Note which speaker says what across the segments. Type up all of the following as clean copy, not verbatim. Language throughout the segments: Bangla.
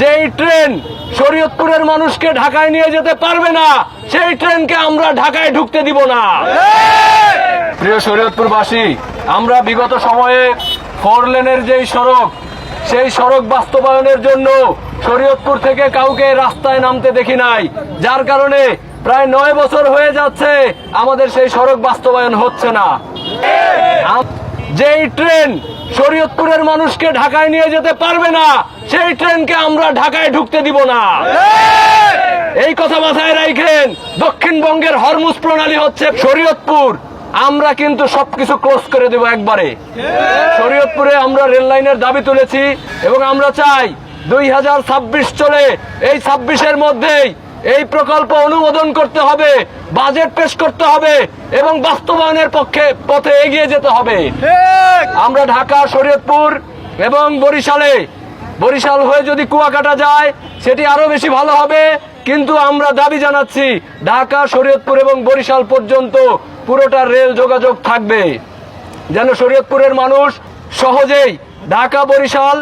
Speaker 1: যেই ট্রেন শরীয়তপুরের মানুষকে ঢাকায় নিয়ে যেতে পারবে না, সেই ট্রেনকে আমরা ঢাকায় ঢুকতে দিব না। প্রিয় শরীয়তপুরবাসী, আমরা বিগত সময়ে 4 লেনের যেই সড়ক, সেই সড়ক বাস্তবায়নের জন্য শরীয়তপুর থেকে কাউকে রাস্তায় নামতে দেখি নাই, যার কারণে প্রায় 9 বছর হয়ে যাচ্ছে আমাদের সেই সড়ক বাস্তবায়ন হচ্ছে না। যেই ট্রেন শরীয়তপুরের মানুষকে ঢাকায় নিয়ে যেতে পারবে না, সেই ট্রেনকে আমরা ঢাকায় ঢুকতে দিব না। এই কথা মাথায় রাখেন। দক্ষিণবঙ্গের হরমুজ প্রণালী হচ্ছে শরীয়তপুর। আমরা কিন্তু সবকিছু ক্লোজ করে দেব একবারে। শরীয়তপুরে আমরা রেল লাইনের দাবি তুলেছি এবং আমরা চাই 2026 চলে, এই 26-এর মধ্যেই এই প্রকল্প অনুমোদন করতে হবে, বাজেট পেশ করতে হবে এবং বাস্তবায়নের পথে এগিয়ে যেতে হবে। আমরা ঢাকা, শরীয়তপুর এবং বরিশাল হয়ে যদি কুয়াকাটা যায় সেটি আরো বেশি ভালো হবে, কিন্তু আমরা দাবি জানাচ্ছি ঢাকা, শরীয়তপুর এবং বরিশাল পর্যন্ত পুরোটা রেল যোগাযোগ থাকবে, যেন শরীয়তপুরের মানুষ সহজেই ঢাকা, বরিশাল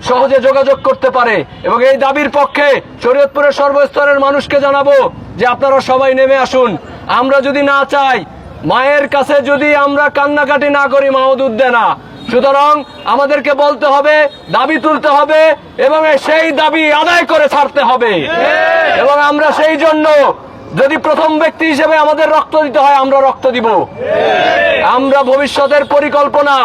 Speaker 1: সহজে যোগাযোগ করতে পারে। এবং এই দাবির পক্ষে শরীয়তপুরের সর্বস্তরের মানুষকে জানাবো যে আপনারা সবাই নেমে আসুন। আমরা যদি না চাই, মায়ের কাছে যদি আমরা কান্নাকাটি না করি, মা দুধ দেয় না। সুতরাং আমাদেরকে বলতে হবে, দাবি তুলতে হবে এবং সেই দাবি আদায় করে ছাড়তে হবে। এবং আমরা সেই জন্য যদি প্রথম ব্যক্তি হিসেবে আমাদের রক্ত দিতে হয়, আমরা রক্ত দিব। আমরা ভবিষ্যতের পরিকল্পনা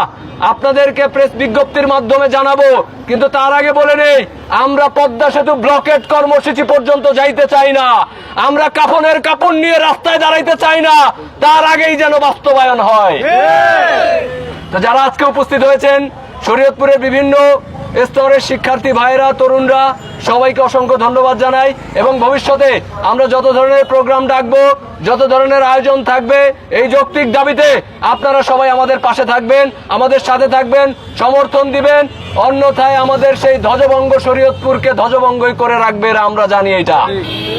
Speaker 1: আপনাদেরকে প্রেস বিজ্ঞপ্তির মাধ্যমে জানাবো, কিন্তু তার আগে বলে নেই, আমরা পদ্মা সেতু ব্লকেট কর্মসূচি পর্যন্ত যাইতে চাই না। আমরা কাফনের কাপড় নিয়ে রাস্তায় দাঁড়াইতে চাই না, তার আগেই যেন বাস্তবায়ন হয়। তো যারা আজকে উপস্থিত হয়েছেন, শরীয়তপুরের বিভিন্ন স্তরের শিক্ষার্থী ভাইরা, তরুণরা, সবাইকে অসংখ্য ধন্যবাদ জানাই। এবং ভবিষ্যতে আমরা যত ধরনের প্রোগ্রাম ডাকবো, যত ধরনের আয়োজন থাকবে, এই যৌক্তিক দাবিতে আপনারা সবাই আমাদের পাশে থাকবেন, আমাদের সাথে থাকবেন, সমর্থন দিবেন। অন্যথায় আমাদের সেই ধ্বজভঙ্গ শরীয়তপুরকে ধ্বজভঙ্গই করে রাখবে, আমরা জানি এটা।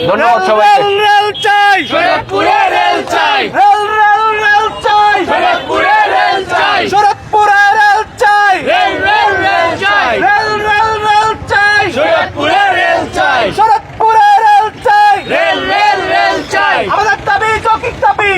Speaker 1: ধন্যবাদ সবাইকে।
Speaker 2: রেল চাই, শরীয়তপুরে রেল চাই, রেল রেল রেল চাই, শরীয়তপুরে রেল চাই, শরীয়তপুরে রেল চাই, রেল রেল রেল চাই, রেল রেল রেল চাই, শরীয়তপুরে রেল চাই, শরীয়তপুরে রেল চাই, রেল রেল রেল চাই। আমাদের দাবি যৌক্তিক দাবি।